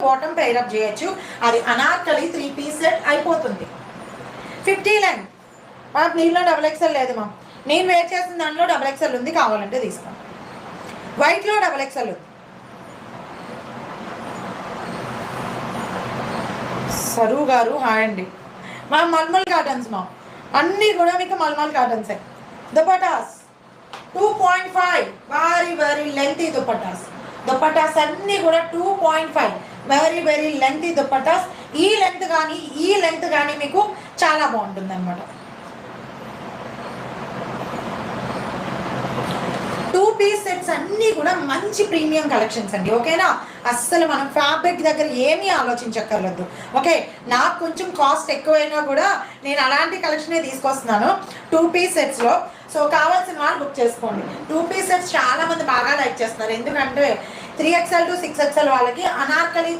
Bottom pair up చేయొచ్చు. అది Anarkali 3 piece set అయిపోతుంది. 50 లెంత్ మాకు నీళ్ళలో XXL లేదు మా, నేను వేర్ చేసిన దాంట్లో XXL ఉంది, కావాలంటే తీసుకోండి. వైట్లో XXL ఉంది. సరు గారు హాయ్ అండి. మా మల్మల్ కాటన్స్ మా అన్నీ కూడా మీకు మల్మల్ కాటన్సే. Dupattas 2.5 very very lengthy dupattas అన్నీ కూడా 2.5 వెరీ వెరీ లెంతీ దుపటాస్. ఈ లెంత్ కానీ మీకు చాలా బాగుంటుంది అనమాట. 2 పీస్ సెట్స్ అన్నీ కూడా మంచి ప్రీమియం కలెక్షన్స్ అండి. ఓకేనా, అస్సలు మనం ఫ్యాబ్రిక్ దగ్గర ఏమీ ఆలోచించక్కర్లేదు. ఓకే, నాకు కొంచెం కాస్ట్ ఎక్కువైనా కూడా నేను అలాంటి కలెక్షనే తీసుకొస్తున్నాను 2 పీస్ సెట్స్లో. సో కావాల్సిన వాళ్ళు బుక్ చేసుకోండి. 2 పీస్ సెట్స్ చాలా మంది బాగా లైక్ చేస్తున్నారు, ఎందుకంటే 3XL to 6XL వాళ్ళకి అనార్కలి